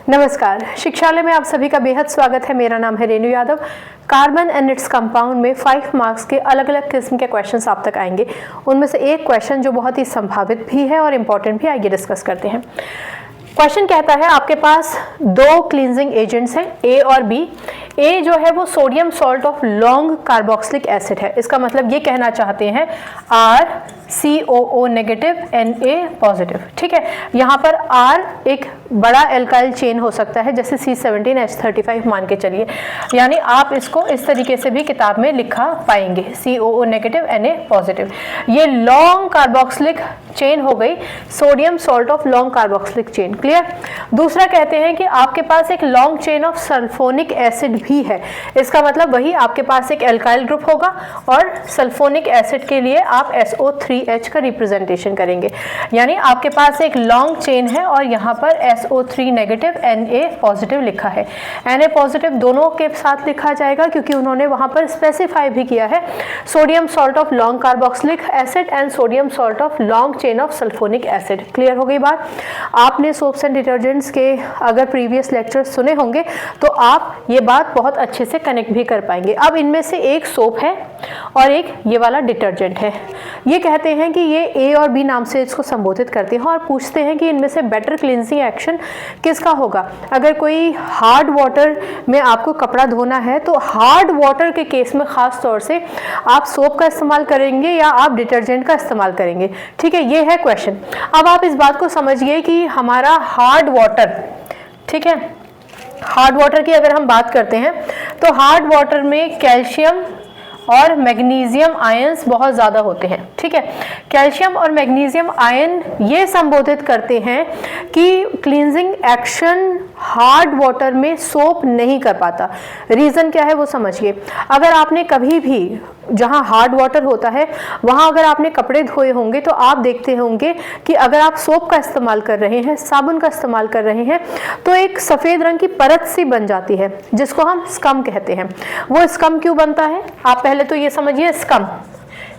नमस्कार, शिक्षालय में आप सभी का बेहद स्वागत है। मेरा नाम है Renu Yadav. Carbon and its compound में 5 मार्क्स के अलग अलग किस्म के क्वेश्चंस आप तक आएंगे। उनमें से एक क्वेश्चन जो बहुत ही संभावित भी है और इम्पोर्टेंट भी, आइए डिस्कस करते हैं। क्वेश्चन कहता है आपके पास 2 क्लींजिंग एजेंट्स हैं, ए और बी। ए जो है वो sodium salt of long carboxylic acid है। इसका मतलब ये कहना चाहते हैं RCOO नेगेटिव Na पॉजिटिव। ठीक है, यहाँ पर R एक बड़ा एल्काइल चेन हो सकता है, जैसे C17H35 मान के चलिए, यानी आप इसको इस तरीके से भी किताब में लिखा पाएंगे, COO नेगेटिव Na पॉजिटिव। ये लॉन्ग कार्बोक्सिलिक चेन हो गई, sodium salt of long carboxylic chain. Clear. दूसरा कहते हैं कि आपके पास एक long chain of sulphonic acid भी है। इसका मतलब वही आपके पास एक एल्काइल ग्रुप होगा और सल्फोनिक एसिड के लिए आप SO3H का रिप्रेजेंटेशन करेंगे, यानी आपके पास एक लॉन्ग चेन है और यहाँ पर SO3 नेगेटिव Na पॉजिटिव लिखा है। Na पॉजिटिव दोनों के साथ लिखा जाएगा क्योंकि उन्होंने वहाँ पर स्पेसिफाई भी किया है sodium salt of long carboxylic acid and sodium salt of long chain of sulphonic acid. Clear हो गई बात। आपने सोप्स एंड डिटर्जेंट्स के अगर प्रीवियस लेक्चर्स सुने होंगे तो आप ये बात बहुत अच्छे से कनेक्ट भी कर पाएंगे। अब इनमें से एक सोप है और एक ये वाला डिटर्जेंट है। ये कहते हैं कि ये ए और बी नाम से इसको संबोधित करते हैं और पूछते हैं कि इनमें से बेटर क्लींजिंग एक्शन किसका होगा। अगर कोई हार्ड वाटर में आपको कपड़ा धोना है तो हार्ड वाटर के केस में खास तौर से आप सोप का इस्तेमाल करेंगे या आप डिटर्जेंट का इस्तेमाल करेंगे। ठीक है, ये है क्वेश्चन। अब आप इस बात को समझिए कि हमारा हार्ड वाटर, ठीक है, हार्ड वाटर की अगर हम बात करते हैं तो हार्ड वाटर में कैल्शियम और मैग्नीशियम आयंस बहुत ज़्यादा होते हैं। ठीक है, कैल्शियम और मैग्नीशियम आयन ये संबोधित करते हैं कि क्लींजिंग एक्शन हार्ड वाटर में सोप नहीं कर पाता। रीज़न क्या है वो समझिए। अगर आपने कभी भी जहाँ हार्ड वाटर होता है वहाँ अगर आपने कपड़े धोए होंगे तो आप देखते होंगे कि अगर आप सोप का इस्तेमाल कर रहे हैं, साबुन का इस्तेमाल कर रहे हैं, तो एक सफ़ेद रंग की परत सी बन जाती है जिसको हम स्कम कहते हैं। वो स्कम क्यों बनता है, आप पहले तो ये समझिए।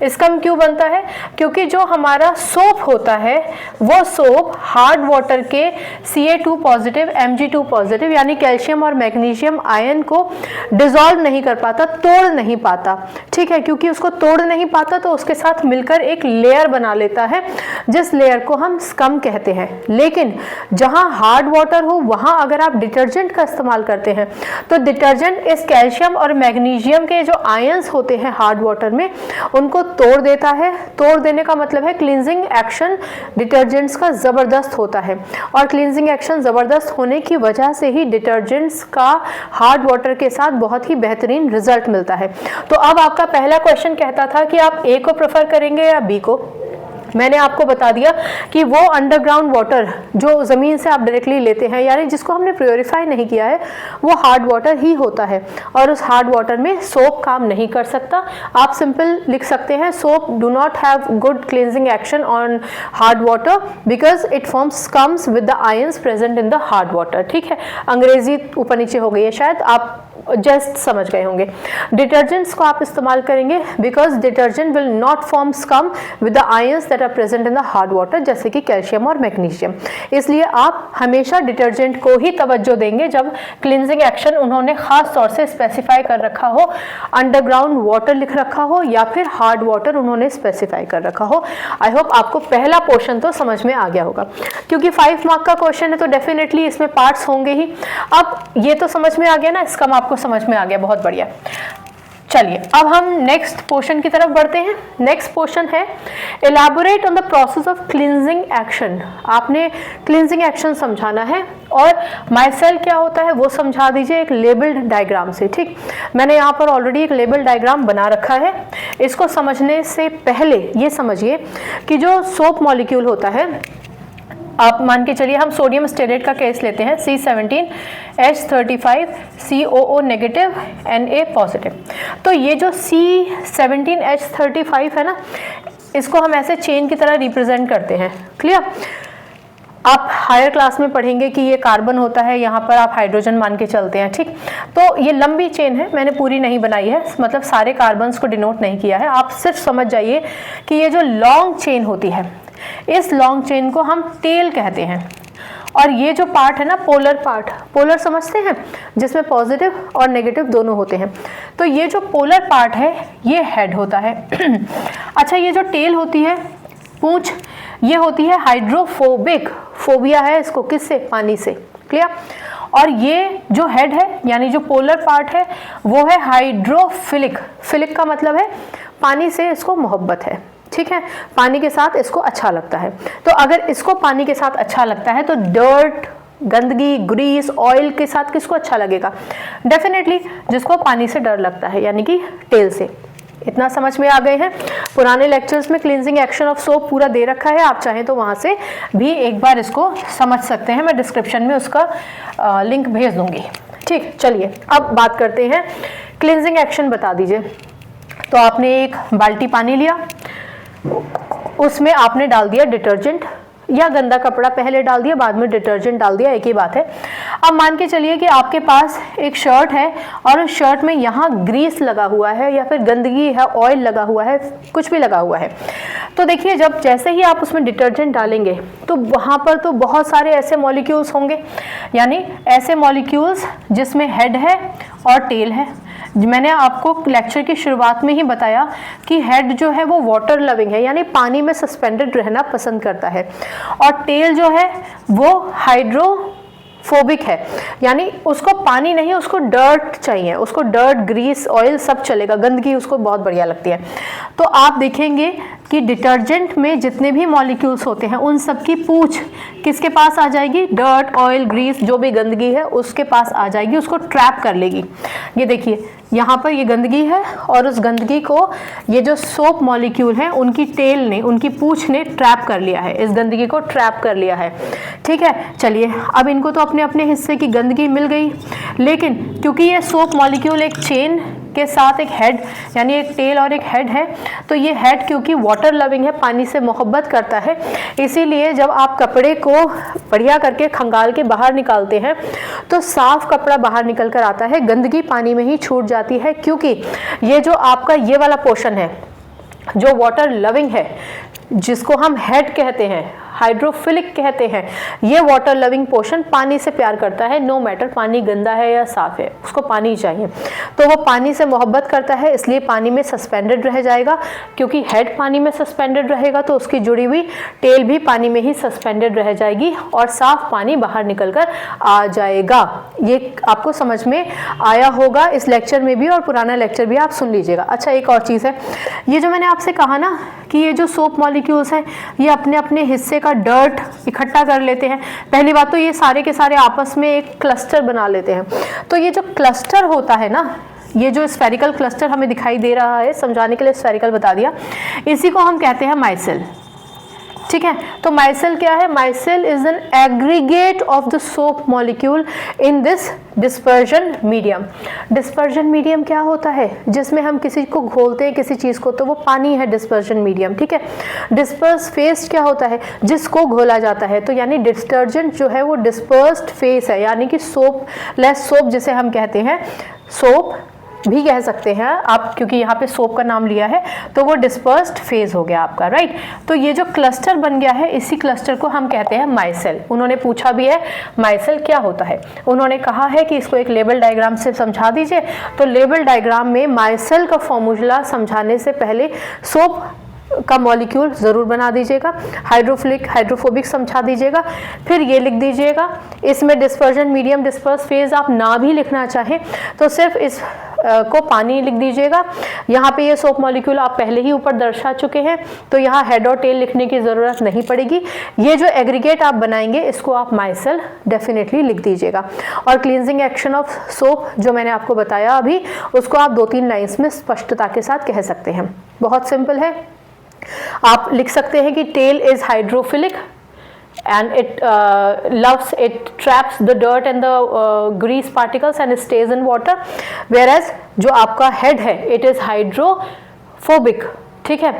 स्कम क्यों बनता है? क्योंकि जो हमारा सोप होता है वो सोप हार्ड वाटर के Ca2 पॉजिटिव Mg2 पॉजिटिव यानी कैल्शियम और मैग्नीशियम आयन को डिसॉल्व नहीं कर पाता, तोड़ नहीं पाता। ठीक है, क्योंकि उसको तोड़ नहीं पाता तो उसके साथ मिलकर एक लेयर बना लेता है जिस लेयर को हम स्कम कहते हैं। लेकिन जहाँ हार्ड वाटर हो वहाँ अगर आप डिटर्जेंट का इस्तेमाल करते हैं तो डिटर्जेंट इस कैल्शियम और मैग्नीशियम के जो आयंस होते हैं हार्ड वाटर में उनको तोड़ देता है। तोड़ देने का मतलब है क्लींजिंग एक्शन डिटर्जेंट्स का ज़बरदस्त होता है और क्लींजिंग एक्शन ज़बरदस्त होने की वजह से ही डिटर्जेंट्स का हार्ड वाटर के साथ बहुत ही बेहतरीन रिजल्ट मिलता है। तो अब आपका पहला क्वेश्चन कहता था कि आप ए को प्रेफर करेंगे या बी को। मैंने आपको बता दिया कि वो अंडरग्राउंड वाटर जो ज़मीन से आप डायरेक्टली लेते हैं, यानी जिसको हमने प्योरीफाई नहीं किया है, वो हार्ड वाटर ही होता है और उस हार्ड वाटर में सोप काम नहीं कर सकता। आप सिंपल लिख सकते हैं, soap do not have good cleansing action on hard water because it forms scums with the ions present in the hard water. ठीक है, अंग्रेजी ऊपर नीचे हो गई है, शायद आप जस्ट समझ गए होंगे। डिटर्जेंट्स को आप इस्तेमाल करेंगे because detergent will not form scum with the ions that are present in the hard water, जैसे कि कैल्शियम और मैग्नीशियम। इसलिए आप हमेशा डिटर्जेंट को ही तवज्जो देंगे जब क्लींजिंग एक्शन उन्होंने खास तौर से स्पेसिफाई कर रखा हो, अंडरग्राउंड वाटर लिख रखा हो या फिर हार्ड वाटर उन्होंने स्पेसिफाई कर रखा हो। आई होप आपको पहला पोर्शन तो समझ में आ गया होगा। क्योंकि 5 मार्क का क्वेश्चन है तो डेफिनेटली इसमें पार्ट्स होंगे ही। अब ये तो समझ में आ गया ना, इसका आपको समझ में आ गया, बहुत बढ़िया। चलिए अब हम नेक्स्ट पोर्शन की तरफ बढ़ते हैं। नेक्स्ट पोर्शन है elaborate on the process of cleansing action. आपने क्लींजिंग एक्शन समझाना है और माइसेल क्या होता है वो समझा दीजिए एक लेबल्ड डायग्राम से। ठीक, मैंने यहाँ पर ऑलरेडी एक लेबल डायग्राम बना रखा है। इसको समझने से पहले ये समझिए कि जो सोप मॉलिक्यूल होता है, आप मान के चलिए हम सोडियम स्टेरेट का केस लेते हैं, C17H35 COO negative Na positive. तो ये जो C17H35 है ना, इसको हम ऐसे चेन की तरह रिप्रेजेंट करते हैं। क्लियर? आप हायर क्लास में पढ़ेंगे कि ये कार्बन होता है, यहाँ पर आप हाइड्रोजन मान के चलते हैं। ठीक, तो ये लंबी चेन है, मैंने पूरी नहीं बनाई है, मतलब सारे कार्बन्स को डिनोट नहीं किया है। आप सिर्फ समझ जाइए कि ये जो लॉन्ग चेन होती है, इस लॉन्ग चेन को हम टेल कहते हैं और ये जो पार्ट है ना पोलर पार्ट, पोलर समझते हैं जिसमें पॉजिटिव और नेगेटिव दोनों होते हैं, तो ये जो पोलर पार्ट है ये हेड होता है। अच्छा, ये जो टेल होती है, पूंछ, ये होती है हाइड्रोफोबिक, फोबिया है इसको किससे, पानी से, क्लियर। और ये जो हेड है यानी जो पोलर पार्ट है वो है हाइड्रोफिलिक, फिलिक का मतलब है पानी से इसको मोहब्बत है, ठीक है, पानी के साथ इसको अच्छा लगता है। तो अगर इसको पानी के साथ अच्छा लगता है तो डर्ट, गंदगी, ग्रीस, ऑयल के साथ किसको अच्छा लगेगा, डेफिनेटली जिसको पानी से डर लगता है यानी कि टेल से। इतना समझ में आ गए हैं। पुराने लेक्चर्स में क्लींजिंग एक्शन ऑफ सोप पूरा दे रखा है, आप चाहें तो वहां से भी एक बार इसको समझ सकते हैं, मैं डिस्क्रिप्शन में उसका लिंक भेज दूंगी। ठीक, चलिए अब बात करते हैं क्लींजिंग एक्शन, बता दीजिए। तो आपने एक बाल्टी पानी लिया, उसमें आपने डाल दिया डिटर्जेंट या गंदा कपड़ा, पहले डाल दिया बाद में डिटर्जेंट डाल दिया, एक ही बात है। अब मान के चलिए कि आपके पास एक शर्ट है और उस शर्ट में यहाँ ग्रीस लगा हुआ है या फिर गंदगी है, ऑयल लगा हुआ है, कुछ भी लगा हुआ है। तो देखिए जब जैसे ही आप उसमें डिटर्जेंट डालेंगे तो वहाँ पर तो बहुत सारे ऐसे मॉलिक्यूल्स होंगे, यानी ऐसे मॉलिक्यूल्स जिसमें हेड है और टेल है। मैंने आपको लेक्चर की शुरुआत में ही बताया कि हेड जो है वो वाटर लविंग है, यानी पानी में सस्पेंडेड रहना पसंद करता है, और टेल जो है वो हाइड्रोफोबिक है, यानी उसको पानी नहीं, उसको डर्ट चाहिए, उसको डर्ट, ग्रीस, ऑयल सब चलेगा, गंदगी उसको बहुत बढ़िया लगती है। तो आप देखेंगे कि डिटर्जेंट में जितने भी मॉलिक्यूल्स होते हैं उन सब की पूंछ किसके पास आ जाएगी, डर्ट, ऑयल, ग्रीस, जो भी गंदगी है उसके पास आ जाएगी, उसको ट्रैप कर लेगी। ये देखिए यहाँ पर ये गंदगी है और उस गंदगी को ये जो सोप मॉलिक्यूल हैं उनकी टेल ने, उनकी पूंछ ने ट्रैप कर लिया है, इस गंदगी को ट्रैप कर लिया है, ठीक है। चलिए अब इनको तो अपने अपने हिस्से की गंदगी मिल गई, लेकिन क्योंकि ये सोप मॉलिक्यूल एक चेन के साथ एक हेड यानी एक टेल और एक हेड है, तो ये हेड क्योंकि वाटर लविंग है, पानी से मोहब्बत करता है, इसीलिए जब आप कपड़े को बढ़िया करके खंगाल के बाहर निकालते हैं तो साफ कपड़ा बाहर निकल कर आता है, गंदगी पानी में ही छूट जाती है, क्योंकि ये जो आपका ये वाला पोर्शन है जो वाटर लविंग है, जिसको हम हेड कहते हैं, हाइड्रोफिलिक कहते हैं, ये वाटर लविंग पोर्शन पानी से प्यार करता है, नो मैटर पानी गंदा है या साफ है, उसको पानी चाहिए। तो वो पानी से मोहब्बत करता है, इसलिए पानी में सस्पेंडेड रह जाएगा, क्योंकि हेड पानी में सस्पेंडेड रहेगा तो उसकी जुड़ी हुई टेल भी पानी में ही सस्पेंडेड रह जाएगी और साफ पानी बाहर निकल कर आ जाएगा। ये आपको समझ में आया होगा इस लेक्चर में भी, और पुराना लेक्चर भी आप सुन लीजिएगा। अच्छा, एक और चीज़ है, ये जो मैंने आपसे कहा ना कि ये जो सोप मॉलिक्यूल्स हैं ये अपने अपने हिस्से का डर्ट इकट्ठा कर लेते हैं। पहली बात तो ये सारे के सारे आपस में एक क्लस्टर बना लेते हैं। तो ये जो क्लस्टर होता है ना, ये जो स्फेरिकल क्लस्टर हमें दिखाई दे रहा है, समझाने के लिए स्फेरिकल बता दिया, इसी को हम कहते हैं माइसेल, ठीक है। तो माइसेल क्या है, myself is an aggregate of the soap molecule in this dispersion medium. Dispersion medium क्या होता है, जिसमें हम किसी को घोलते हैं किसी चीज़ को, तो वो पानी है डिस्पर्जन मीडियम, ठीक है। डिस्पर्स फेस क्या होता है, जिसको घोला जाता है, तो यानी डिटर्जेंट जो है वो डिस्पर्स्ड फेस है, यानी कि सोप लेस सोप जिसे हम कहते हैं, सोप भी कह सकते हैं आप, क्योंकि यहाँ पे सोप का नाम लिया है, तो वो डिस्पर्स्ड फेज हो गया आपका, राइट। तो ये जो क्लस्टर बन गया है, इसी क्लस्टर को हम कहते हैं माइसेल। उन्होंने पूछा भी है माइसेल क्या होता है, उन्होंने कहा है कि इसको एक लेबल डायग्राम से समझा दीजिए। तो लेबल डायग्राम में माइसेल का फॉर्मूला समझाने से पहले सोप का मॉलिक्यूल ज़रूर बना दीजिएगा, हाइड्रोफिलिक, हाइड्रोफोबिक समझा दीजिएगा, फिर ये लिख दीजिएगा। इसमें डिस्पर्जन मीडियम, डिस्पर्स फेज आप ना भी लिखना चाहें तो सिर्फ इस को पानी लिख दीजिएगा। यहाँ पे ये सोप मॉलिक्यूल आप पहले ही ऊपर दर्शा चुके हैं, तो यहाँ हेड और टेल लिखने की ज़रूरत नहीं पड़ेगी। ये जो एग्रीगेट आप बनाएंगे इसको आप माइसेल डेफिनेटली लिख दीजिएगा। और क्लींजिंग एक्शन ऑफ सोप जो मैंने आपको बताया अभी, उसको आप 2-3 लाइन्स में स्पष्टता के साथ कह सकते हैं। बहुत सिंपल है, आप लिख सकते हैं कि tail is hydrophilic and it traps the dirt and the grease particles and stays in water, whereas जो आपका head है it is hydrophobic, ठीक है,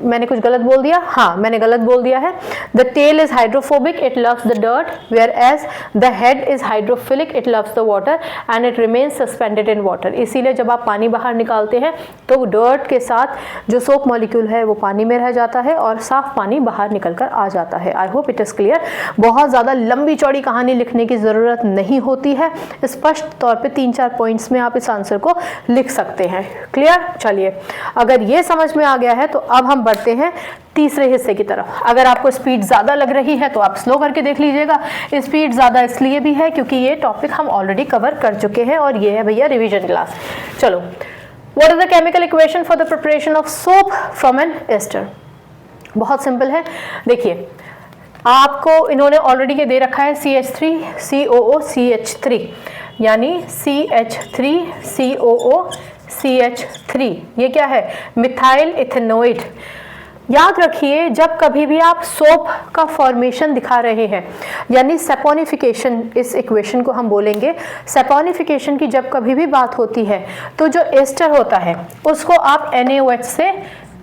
मैंने कुछ गलत बोल दिया, हाँ मैंने गलत बोल दिया है। The tail is hydrophobic, it loves the dirt, whereas the head is hydrophilic, it loves the water and it remains suspended in water. इसीलिए जब आप पानी बाहर निकालते हैं तो डर्ट के साथ जो सोप मॉलिक्यूल है वो पानी में रह जाता है और साफ पानी बाहर निकल कर आ जाता है। I hope it is clear. बहुत ज़्यादा लंबी चौड़ी कहानी लिखने की ज़रूरत नहीं होती है, स्पष्ट तौर पे 3-4 पॉइंट्स में आप इस आंसर को लिख सकते हैं। क्लियर? चलिए, अगर ये समझ में आ गया है तो अब हम बढ़ते हैं तीसरे हिस्से की तरफ। अगर आपको स्पीड ज़्यादा लग रही है तो आप स्लो करके देख लीजिएगा। स्पीड ज़्यादा इसलिए भी है क्योंकि ये टॉपिक हम ऑलरेडी कवर कर चुके हैं और ये है भैया रिवीजन क्लास। चलो, what is the chemical equation for the preparation of soap from an ester? बहुत सिंपल है। देखिए, आपको इन्होंने ऑलरेडी ये दे रखा है CH3COOCH3, यानी CH3COOCH3। ये क्या है? मिथाइल इथेनोइड। याद रखिए, जब कभी भी आप सोप का फॉर्मेशन दिखा रहे हैं, यानी सेपोनिफिकेशन, इस इक्वेशन को हम बोलेंगे सेपोनिफिकेशन की, जब कभी भी बात होती है तो जो एस्टर होता है उसको आप NaOH से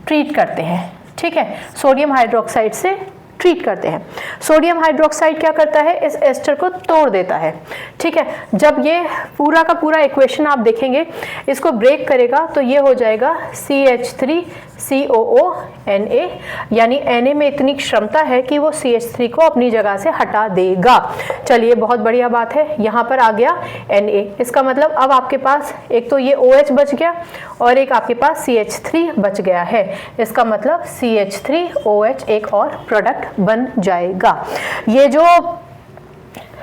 ट्रीट करते हैं। ठीक है, सोडियम हाइड्रोक्साइड से ट्रीट करते हैं। सोडियम हाइड्रोक्साइड क्या करता है? इस एस्टर को तोड़ देता है। ठीक है, जब ये पूरा का पूरा इक्वेशन आप देखेंगे, इसको ब्रेक करेगा तो ये हो जाएगा CH3COONA, यानी Na में इतनी क्षमता है कि वो CH3 को अपनी जगह से हटा देगा। चलिए, बहुत बढ़िया बात है। यहाँ पर आ गया Na, इसका मतलब अब आपके पास एक तो ये OH बच गया और एक आपके पास CH3 बच गया है। इसका मतलब CH3OH एक और प्रोडक्ट बन जाएगा। ये जो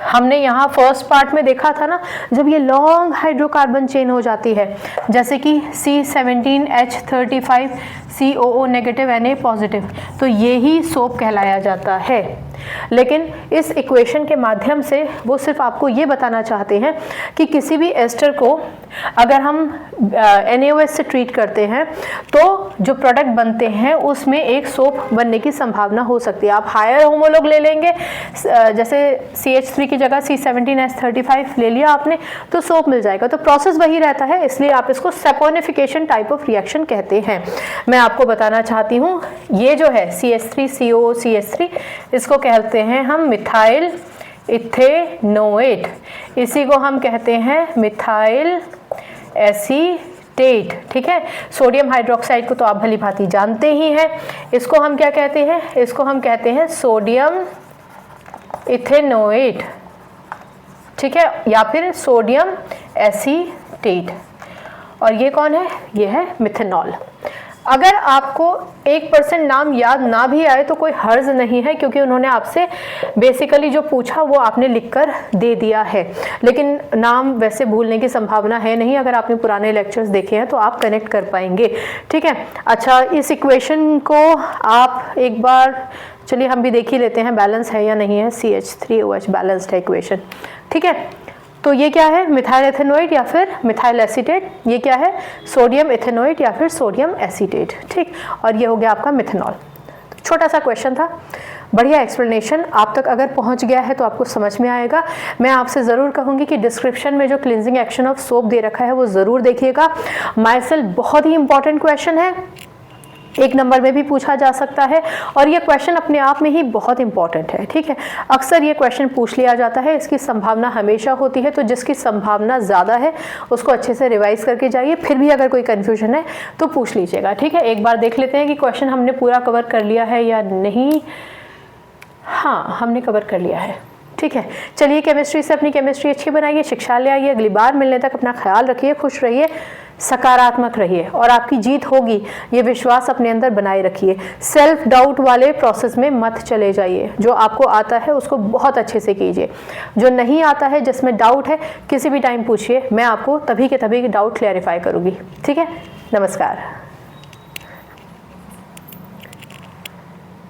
हमने यहाँ फर्स्ट पार्ट में देखा था ना, जब ये लॉन्ग हाइड्रोकार्बन चेन हो जाती है, जैसे कि C17H35 COO negative Na positive, तो ये ही सोप कहलाया जाता है। लेकिन इस इक्वेशन के माध्यम से वो सिर्फ आपको ये बताना चाहते हैं कि किसी भी एस्टर को अगर हम NaOH से ट्रीट करते हैं तो जो प्रोडक्ट बनते हैं उसमें एक सोप बनने की संभावना हो सकती है। आप हायर होमोलॉग ले लेंगे, जैसे CH3 की जगह C17H35 ले लिया आपने, तो सोप मिल जाएगा। तो प्रोसेस वही रहता है, इसलिए आप इसको सेपोनिफिकेशन टाइप ऑफ रिएक्शन कहते हैं। मैं आपको बताना चाहती हूँ, ये जो है CH3COOCH3, इसको कहते हैं हम मिथाइल इथेनोएट, इसी को हम कहते हैं मिथाइल एसीटेट। ठीक है, सोडियम हाइड्रोक्साइड को तो आप भली भांति जानते ही हैं। इसको हम क्या कहते हैं? इसको हम कहते हैं सोडियम इथेनोएट, ठीक है, या फिर सोडियम एसीटेट। और ये कौन है? ये है मिथेनॉल। अगर आपको 1% नाम याद ना भी आए तो कोई हर्ज नहीं है, क्योंकि उन्होंने आपसे बेसिकली जो पूछा वो आपने लिखकर दे दिया है। लेकिन नाम वैसे भूलने की संभावना है नहीं, अगर आपने पुराने लेक्चर्स देखे हैं तो आप कनेक्ट कर पाएंगे। ठीक है, अच्छा, इस इक्वेशन को आप एक बार, चलिए हम भी देख ही लेते हैं बैलेंस है या नहीं है। CH3OH बैलेंस्ड है इक्वेशन। ठीक है, तो ये क्या है? मिथाइल एथेनोइड या फिर मिथाइल एसीटेट। ये क्या है? सोडियम एथेनोइड या फिर सोडियम एसीटेट। ठीक, और ये हो गया आपका मिथेनॉल। छोटा सा क्वेश्चन था, बढ़िया एक्सप्लेनेशन। आप तक अगर पहुंच गया है तो आपको समझ में आएगा। मैं आपसे ज़रूर कहूँगी कि डिस्क्रिप्शन में जो क्लिनजिंग एक्शन ऑफ सोप दे रखा है वो ज़रूर देखिएगा। माइसेल बहुत ही इंपॉर्टेंट क्वेश्चन है, 1 नंबर में भी पूछा जा सकता है और ये क्वेश्चन अपने आप में ही बहुत इंपॉर्टेंट है। ठीक है, अक्सर ये क्वेश्चन पूछ लिया जाता है, इसकी संभावना हमेशा होती है। तो जिसकी संभावना ज़्यादा है उसको अच्छे से रिवाइज करके जाइए, फिर भी अगर कोई कन्फ्यूजन है तो पूछ लीजिएगा। ठीक है, एक बार देख लेते हैं कि क्वेश्चन हमने पूरा कवर कर लिया है या नहीं। हाँ, हमने कवर कर लिया है। ठीक है, चलिए केमिस्ट्री से अपनी केमिस्ट्री अच्छी बनाइए, शिक्षा ले आइए। अगली बार मिलने तक अपना ख्याल रखिए, खुश रहिए, सकारात्मक रहिए और आपकी जीत होगी, ये विश्वास अपने अंदर बनाए रखिए। सेल्फ डाउट वाले प्रोसेस में मत चले जाइए। जो आपको आता है उसको बहुत अच्छे से कीजिए, जो नहीं आता है, जिसमें डाउट है, किसी भी टाइम पूछिए, मैं आपको तभी के तभी डाउट क्लैरिफाई करूँगी। ठीक है, नमस्कार।